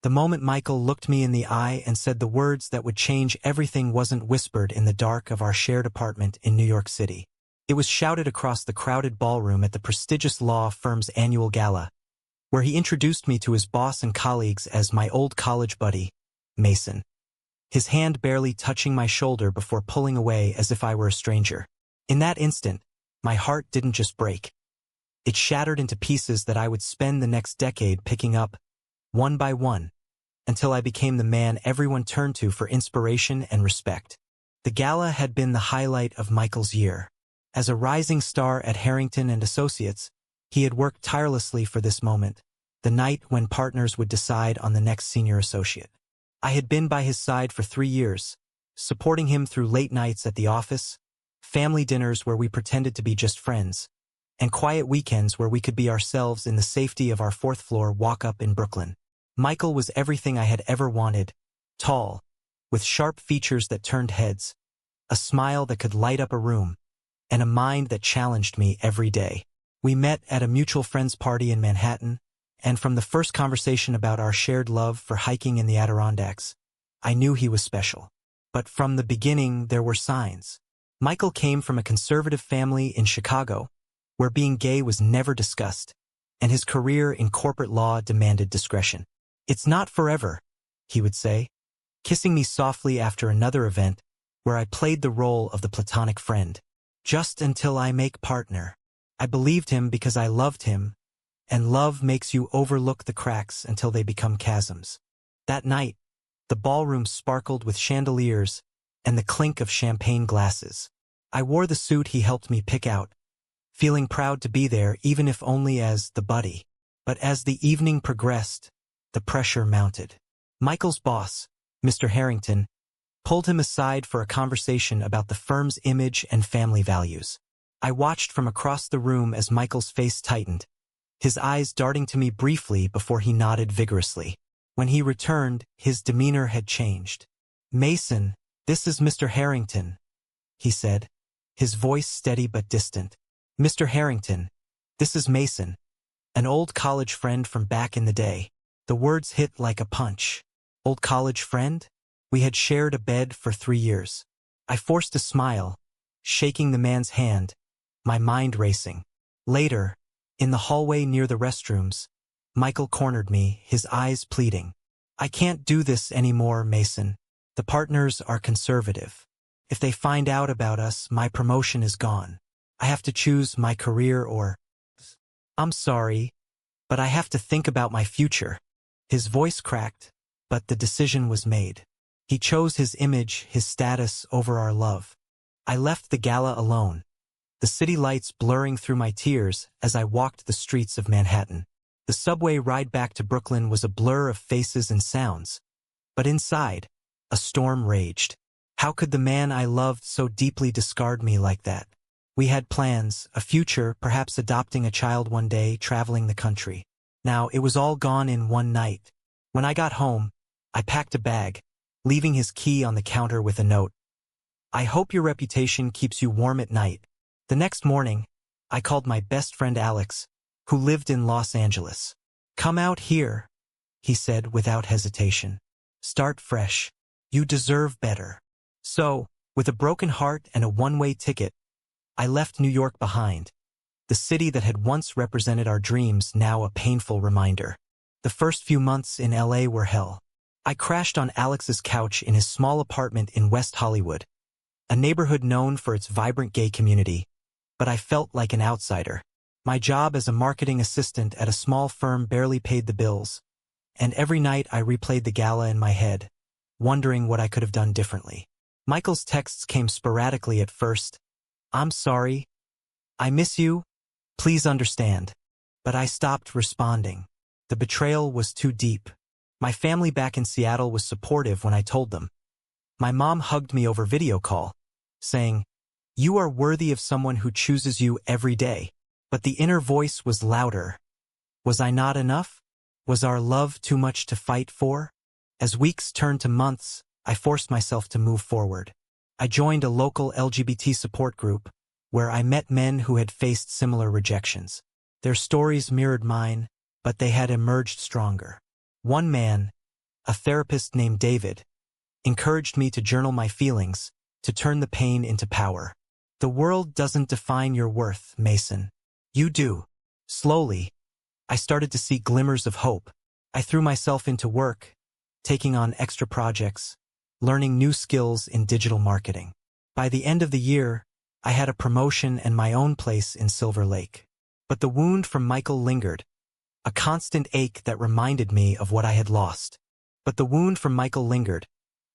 The moment Michael looked me in the eye and said the words that would change everything wasn't whispered in the dark of our shared apartment in New York City. It was shouted across the crowded ballroom at the prestigious law firm's annual gala, where he introduced me to his boss and colleagues as my old college buddy, Mason. His hand barely touching my shoulder before pulling away as if I were a stranger. In that instant, my heart didn't just break. It shattered into pieces that I would spend the next decade picking up, one by one, until I became the man everyone turned to for inspiration and respect. The gala had been the highlight of Michael's year. As a rising star at Harrington and Associates, he had worked tirelessly for this moment, the night when partners would decide on the next senior associate. I had been by his side for 3 years, supporting him through late nights at the office, family dinners where we pretended to be just friends, and quiet weekends where we could be ourselves in the safety of our 4th-floor walk-up in Brooklyn. Michael was everything I had ever wanted, tall, with sharp features that turned heads, a smile that could light up a room, and a mind that challenged me every day. We met at a mutual friend's party in Manhattan, and from the first conversation about our shared love for hiking in the Adirondacks, I knew he was special. But from the beginning, there were signs. Michael came from a conservative family in Chicago, where being gay was never discussed, and his career in corporate law demanded discretion. "It's not forever," he would say, kissing me softly after another event where I played the role of the platonic friend. "Just until I make partner." I believed him because I loved him, and love makes you overlook the cracks until they become chasms. That night, the ballroom sparkled with chandeliers and the clink of champagne glasses. I wore the suit he helped me pick out, feeling proud to be there even if only as the buddy. But as the evening progressed, the pressure mounted. Michael's boss, Mr. Harrington, pulled him aside for a conversation about the firm's image and family values. I watched from across the room as Michael's face tightened, his eyes darting to me briefly before he nodded vigorously. When he returned, his demeanor had changed. "Mason, this is Mr. Harrington," he said, his voice steady but distant. "Mr. Harrington, this is Mason, an old college friend from back in the day." The words hit like a punch. Old college friend? We had shared a bed for 3 years. I forced a smile, shaking the man's hand, my mind racing. Later, in the hallway near the restrooms, Michael cornered me, his eyes pleading. "I can't do this anymore, Mason. The partners are conservative. If they find out about us, my promotion is gone. I have to choose my career or..." "I'm sorry, but I have to think about my future." His voice cracked, but the decision was made. He chose his image, his status over our love. I left the gala alone, the city lights blurring through my tears as I walked the streets of Manhattan. The subway ride back to Brooklyn was a blur of faces and sounds. But inside, a storm raged. How could the man I loved so deeply discard me like that? We had plans, a future, perhaps adopting a child one day, traveling the country. Now, it was all gone in one night. When I got home, I packed a bag, leaving his key on the counter with a note. "I hope your reputation keeps you warm at night." The next morning, I called my best friend Alex, who lived in Los Angeles. "Come out here," he said without hesitation. "Start fresh. You deserve better." So, with a broken heart and a one-way ticket, I left New York behind, the city that had once represented our dreams, now a painful reminder. The first few months in LA were hell. I crashed on Alex's couch in his small apartment in West Hollywood, a neighborhood known for its vibrant gay community, but I felt like an outsider. My job as a marketing assistant at a small firm barely paid the bills, and every night I replayed the gala in my head, wondering what I could have done differently. Michael's texts came sporadically at first. "I'm sorry. I miss you. Please understand." But I stopped responding. The betrayal was too deep. My family back in Seattle was supportive when I told them. My mom hugged me over video call, saying, "You are worthy of someone who chooses you every day." But the inner voice was louder. Was I not enough? Was our love too much to fight for? As weeks turned to months, I forced myself to move forward. I joined a local LGBT support group, where I met men who had faced similar rejections. Their stories mirrored mine, but they had emerged stronger. One man, a therapist named David, encouraged me to journal my feelings, to turn the pain into power. The world doesn't define your worth, Mason. You do. Slowly, I started to see glimmers of hope. I threw myself into work, taking on extra projects, learning new skills in digital marketing. By the end of the year, I had a promotion and my own place in Silver Lake. But the wound from Michael lingered, a constant ache that reminded me of what I had lost. But the wound from Michael lingered,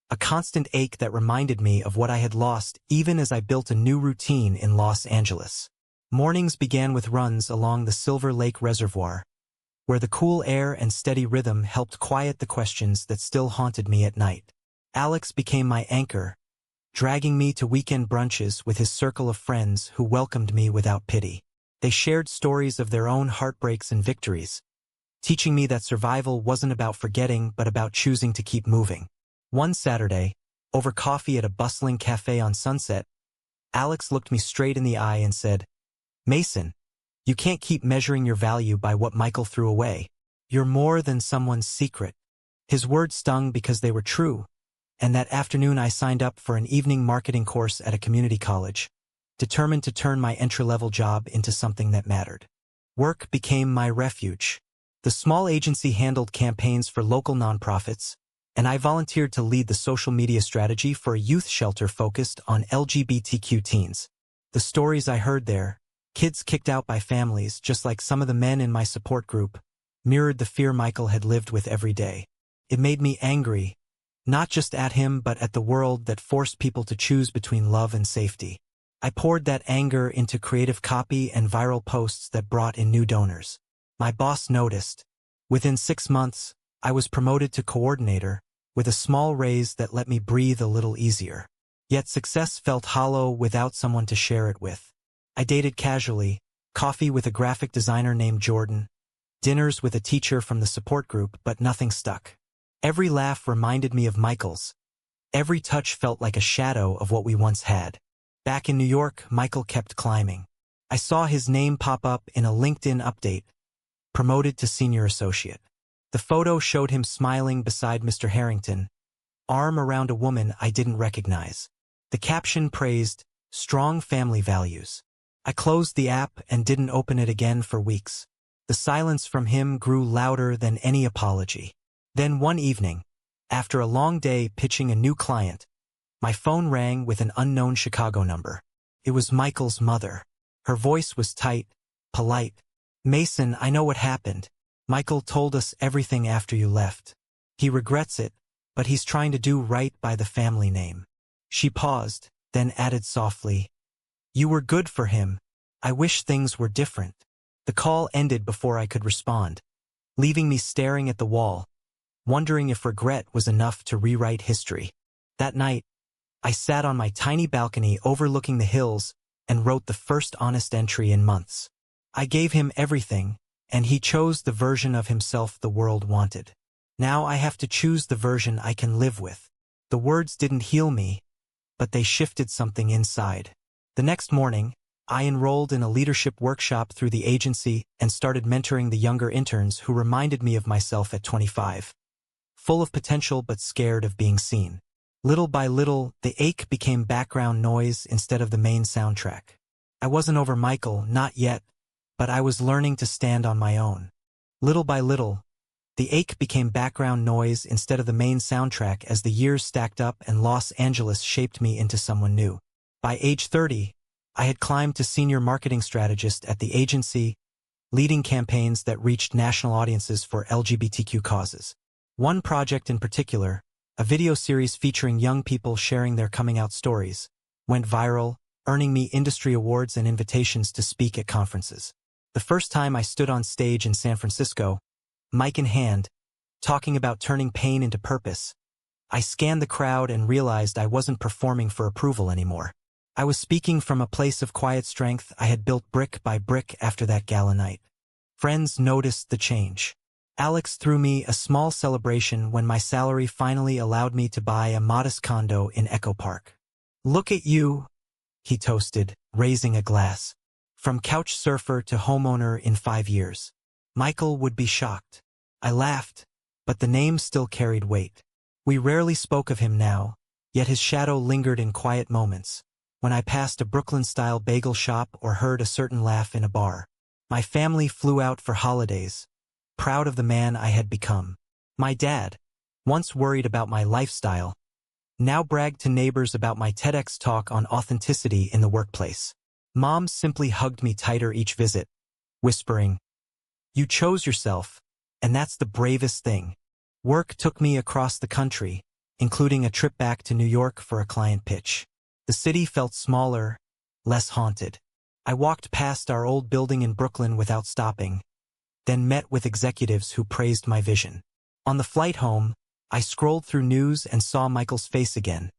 a constant ache that reminded me of what I had lost even as I built a new routine in Los Angeles. Mornings began with runs along the Silver Lake Reservoir, where the cool air and steady rhythm helped quiet the questions that still haunted me at night. Alex became my anchor, dragging me to weekend brunches with his circle of friends who welcomed me without pity. They shared stories of their own heartbreaks and victories, teaching me that survival wasn't about forgetting but about choosing to keep moving. One Saturday, over coffee at a bustling cafe on Sunset, Alex looked me straight in the eye and said, "Mason, you can't keep measuring your value by what Michael threw away. You're more than someone's secret." His words stung because they were true, and that afternoon I signed up for an evening marketing course at a community college, determined to turn my entry-level job into something that mattered. Work became my refuge. The small agency handled campaigns for local nonprofits, and I volunteered to lead the social media strategy for a youth shelter focused on LGBTQ teens. The stories I heard there, kids kicked out by families just like some of the men in my support group, mirrored the fear Michael had lived with every day. It made me angry, not just at him but at the world that forced people to choose between love and safety. I poured that anger into creative copy and viral posts that brought in new donors. My boss noticed. Within 6 months, I was promoted to coordinator, with a small raise that let me breathe a little easier. Yet success felt hollow without someone to share it with. I dated casually, coffee with a graphic designer named Jordan, dinners with a teacher from the support group, but nothing stuck. Every laugh reminded me of Michael's. Every touch felt like a shadow of what we once had. Back in New York, Michael kept climbing. I saw his name pop up in a LinkedIn update, promoted to senior associate. The photo showed him smiling beside Mr. Harrington, arm around a woman I didn't recognize. The caption praised, "Strong family values." I closed the app and didn't open it again for weeks. The silence from him grew louder than any apology. Then one evening, after a long day pitching a new client, my phone rang with an unknown Chicago number. It was Michael's mother. Her voice was tight, polite. "Mason, I know what happened. Michael told us everything after you left. He regrets it, but he's trying to do right by the family name." She paused, then added softly, "You were good for him. I wish things were different." The call ended before I could respond, leaving me staring at the wall, wondering if regret was enough to rewrite history. That night, I sat on my tiny balcony overlooking the hills and wrote the first honest entry in months. I gave him everything, and he chose the version of himself the world wanted. Now I have to choose the version I can live with. The words didn't heal me, but they shifted something inside. The next morning, I enrolled in a leadership workshop through the agency and started mentoring the younger interns who reminded me of myself at 25. Full of potential but scared of being seen. Little by little, the ache became background noise instead of the main soundtrack. I wasn't over Michael, not yet, but I was learning to stand on my own. Little by little, the ache became background noise instead of the main soundtrack as the years stacked up and Los Angeles shaped me into someone new. By age 30, I had climbed to senior marketing strategist at the agency, leading campaigns that reached national audiences for LGBTQ causes. One project in particular, a video series featuring young people sharing their coming-out stories, went viral, earning me industry awards and invitations to speak at conferences. The first time I stood on stage in San Francisco, mic in hand, talking about turning pain into purpose, I scanned the crowd and realized I wasn't performing for approval anymore. I was speaking from a place of quiet strength I had built brick by brick after that gala night. Friends noticed the change. Alex threw me a small celebration when my salary finally allowed me to buy a modest condo in Echo Park. "Look at you," he toasted, raising a glass. "From couch surfer to homeowner in 5 years." Michael would be shocked. I laughed, but the name still carried weight. We rarely spoke of him now, yet his shadow lingered in quiet moments, when I passed a Brooklyn-style bagel shop or heard a certain laugh in a bar. My family flew out for holidays, proud of the man I had become. My dad, once worried about my lifestyle, now bragged to neighbors about my TEDx talk on authenticity in the workplace. Mom simply hugged me tighter each visit, whispering, "You chose yourself, and that's the bravest thing." Work took me across the country, including a trip back to New York for a client pitch. The city felt smaller, less haunted. I walked past our old building in Brooklyn without stopping, then met with executives who praised my vision. On the flight home, I scrolled through news and saw Michael's face again,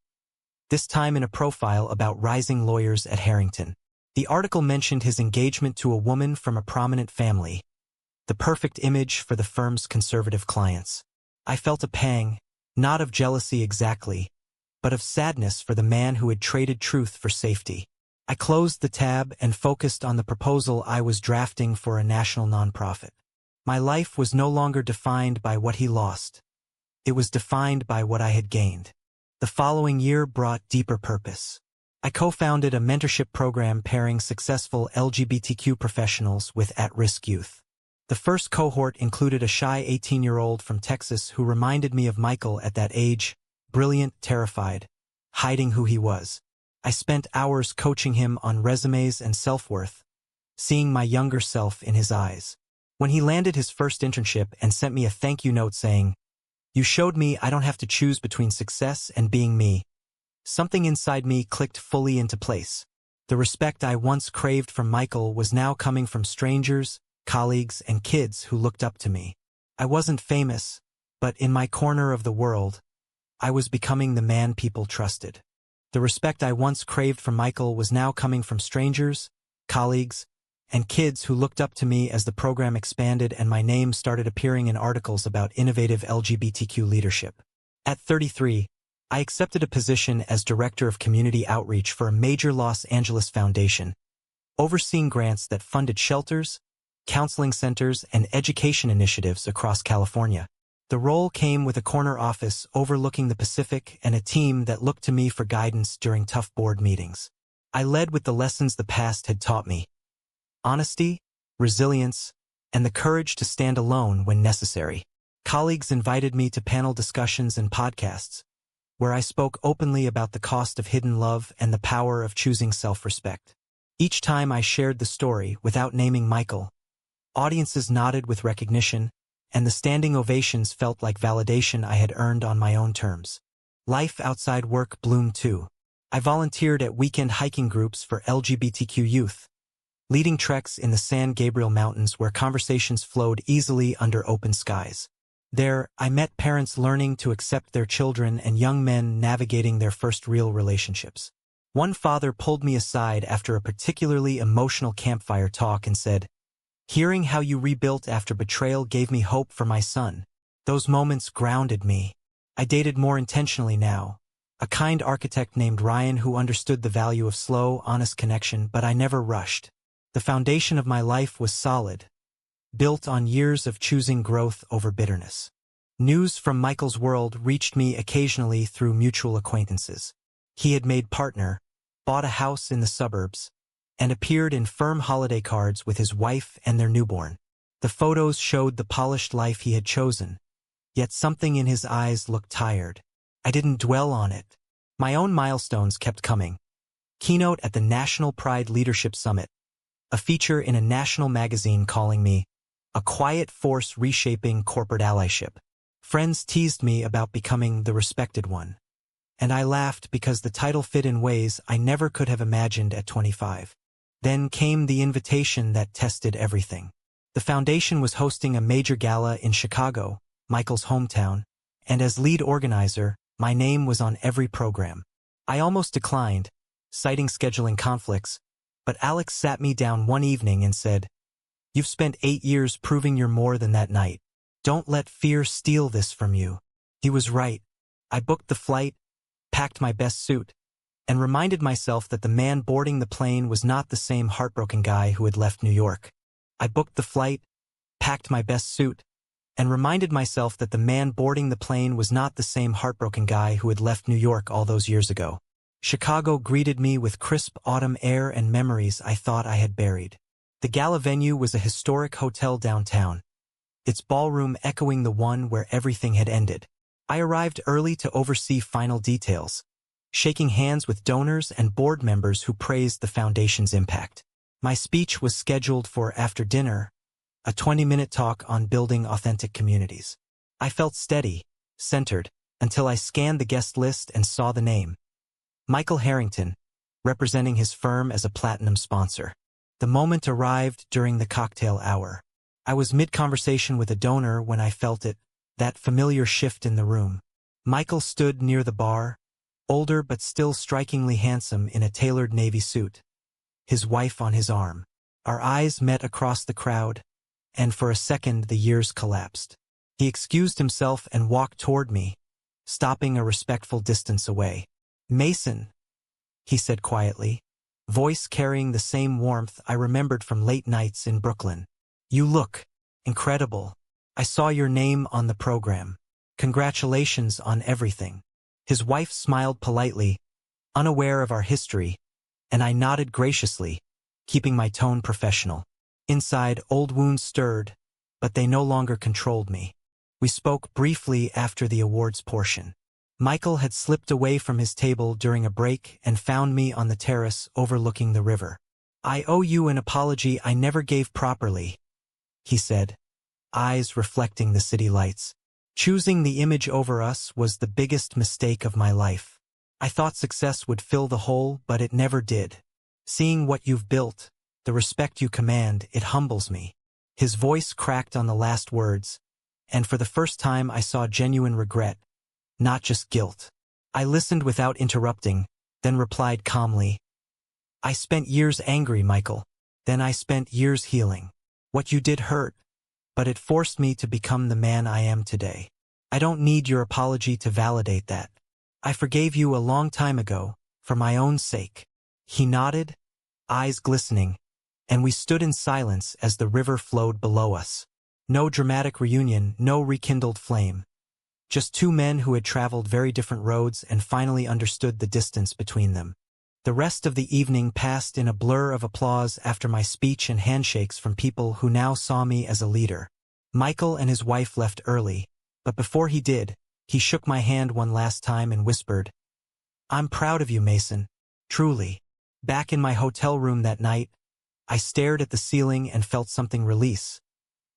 this time in a profile about rising lawyers at Harrington. The article mentioned his engagement to a woman from a prominent family, the perfect image for the firm's conservative clients. I felt a pang, not of jealousy exactly, but of sadness for the man who had traded truth for safety. I closed the tab and focused on the proposal I was drafting for a national nonprofit. My life was no longer defined by what he lost. It was defined by what I had gained. The following year brought deeper purpose. I co-founded a mentorship program pairing successful LGBTQ professionals with at-risk youth. The first cohort included a shy 18-year-old from Texas who reminded me of Michael at that age, brilliant, terrified, hiding who he was. I spent hours coaching him on resumes and self-worth, seeing my younger self in his eyes. When he landed his first internship and sent me a thank you note saying, "You showed me I don't have to choose between success and being me," something inside me clicked fully into place. The respect I once craved from Michael was now coming from strangers, colleagues, and kids who looked up to me. I wasn't famous, but in my corner of the world, I was becoming the man people trusted. The respect I once craved from Michael was now coming from strangers, colleagues, and kids who looked up to me as the program expanded and my name started appearing in articles about innovative LGBTQ leadership. At 33, I accepted a position as Director of Community Outreach for a major Los Angeles foundation, overseeing grants that funded shelters, counseling centers, and education initiatives across California. The role came with a corner office overlooking the Pacific and a team that looked to me for guidance during tough board meetings. I led with the lessons the past had taught me: honesty, resilience, and the courage to stand alone when necessary. Colleagues invited me to panel discussions and podcasts, where I spoke openly about the cost of hidden love and the power of choosing self-respect. Each time I shared the story without naming Michael, audiences nodded with recognition, and the standing ovations felt like validation I had earned on my own terms. Life outside work bloomed too. I volunteered at weekend hiking groups for LGBTQ youth, leading treks in the San Gabriel Mountains where conversations flowed easily under open skies. There, I met parents learning to accept their children and young men navigating their first real relationships. One father pulled me aside after a particularly emotional campfire talk and said, "Hearing how you rebuilt after betrayal gave me hope for my son." Those moments grounded me. I dated more intentionally now, a kind architect named Ryan who understood the value of slow, honest connection, but I never rushed. The foundation of my life was solid, built on years of choosing growth over bitterness. News from Michael's world reached me occasionally through mutual acquaintances. He had made partner, bought a house in the suburbs, and appeared in firm holiday cards with his wife and their newborn. The photos showed the polished life he had chosen, yet something in his eyes looked tired. I didn't dwell on it. My own milestones kept coming. Keynote at the National Pride Leadership Summit, a feature in a national magazine calling me a quiet force reshaping corporate allyship. Friends teased me about becoming the respected one, and I laughed because the title fit in ways I never could have imagined at 25. Then came the invitation that tested everything. The foundation was hosting a major gala in Chicago, Michael's hometown, and as lead organizer, my name was on every program. I almost declined, citing scheduling conflicts, but Alex sat me down one evening and said, "You've spent 8 years proving you're more than that night. Don't let fear steal this from you." He was right. I booked the flight, packed my best suit, and reminded myself that the man boarding the plane was not the same heartbroken guy who had left New York. I booked the flight, packed my best suit, and reminded myself that the man boarding the plane was not the same heartbroken guy who had left New York all those years ago. Chicago greeted me with crisp autumn air and memories I thought I had buried. The gala venue was a historic hotel downtown, its ballroom echoing the one where everything had ended. I arrived early to oversee final details, shaking hands with donors and board members who praised the foundation's impact. My speech was scheduled for after dinner, a 20-minute talk on building authentic communities. I felt steady, centered, until I scanned the guest list and saw the name. Michael Harrington, representing his firm as a platinum sponsor. The moment arrived during the cocktail hour. I was mid-conversation with a donor when I felt it, that familiar shift in the room. Michael stood near the bar, older but still strikingly handsome in a tailored navy suit, his wife on his arm. Our eyes met across the crowd, and for a second the years collapsed. He excused himself and walked toward me, stopping a respectful distance away. "Mason," he said quietly, voice carrying the same warmth I remembered from late nights in Brooklyn. "You look incredible. I saw your name on the program. Congratulations on everything." His wife smiled politely, unaware of our history, and I nodded graciously, keeping my tone professional. Inside, old wounds stirred, but they no longer controlled me. We spoke briefly after the awards portion. Michael had slipped away from his table during a break and found me on the terrace overlooking the river. "I owe you an apology I never gave properly," he said, eyes reflecting the city lights. "Choosing the image over us was the biggest mistake of my life. I thought success would fill the hole, but it never did. Seeing what you've built, the respect you command, it humbles me." His voice cracked on the last words, and for the first time I saw genuine regret, not just guilt. I listened without interrupting, then replied calmly, "I spent years angry, Michael. Then I spent years healing. What you did hurt, but it forced me to become the man I am today. I don't need your apology to validate that. I forgave you a long time ago, for my own sake." He nodded, eyes glistening, and we stood in silence as the river flowed below us. No dramatic reunion, no rekindled flame. Just two men who had traveled very different roads and finally understood the distance between them. The rest of the evening passed in a blur of applause after my speech and handshakes from people who now saw me as a leader. Michael and his wife left early, but before he did, he shook my hand one last time and whispered, "I'm proud of you, Mason. Truly." Back in my hotel room that night, I stared at the ceiling and felt something release,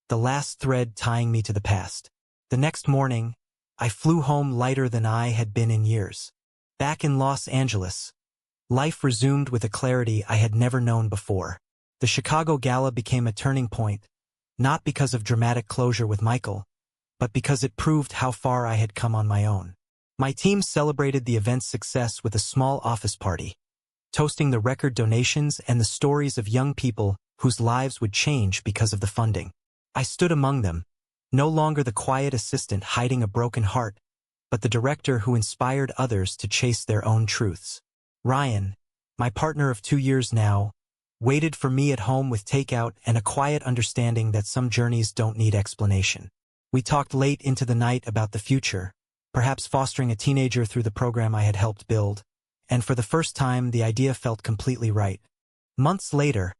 the last thread tying me to the past. The next morning, I flew home lighter than I had been in years. Back in Los Angeles, life resumed with a clarity I had never known before. The Chicago Gala became a turning point, not because of dramatic closure with Michael, but because it proved how far I had come on my own. My team celebrated the event's success with a small office party, toasting the record donations and the stories of young people whose lives would change because of the funding. I stood among them, no longer the quiet assistant hiding a broken heart, but the director who inspired others to chase their own truths. Ryan, my partner of 2 years now, waited for me at home with takeout and a quiet understanding that some journeys don't need explanation. We talked late into the night about the future, perhaps fostering a teenager through the program I had helped build, and for the first time the idea felt completely right. Months later,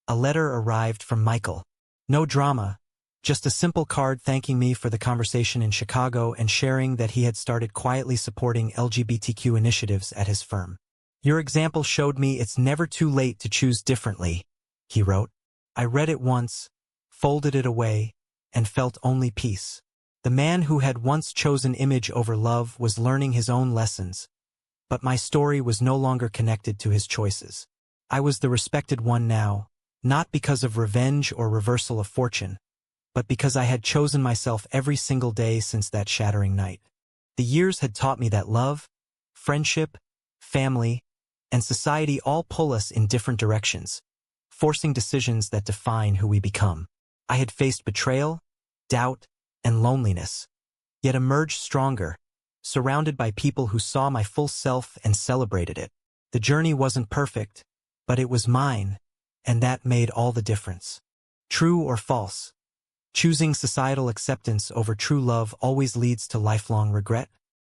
a letter arrived from Michael. No drama, just a simple card thanking me for the conversation in Chicago and sharing that he had started quietly supporting LGBTQ initiatives at his firm. "Your example showed me it's never too late to choose differently," he wrote. I read it once, folded it away, and felt only peace. The man who had once chosen image over love was learning his own lessons, but my story was no longer connected to his choices. I was the respected one now, not because of revenge or reversal of fortune, but because I had chosen myself every single day since that shattering night. The years had taught me that love, friendship, family, and society all pull us in different directions, forcing decisions that define who we become. I had faced betrayal, doubt, and loneliness, yet emerged stronger, surrounded by people who saw my full self and celebrated it. The journey wasn't perfect, but it was mine, and that made all the difference. True or false? Choosing societal acceptance over true love always leads to lifelong regret.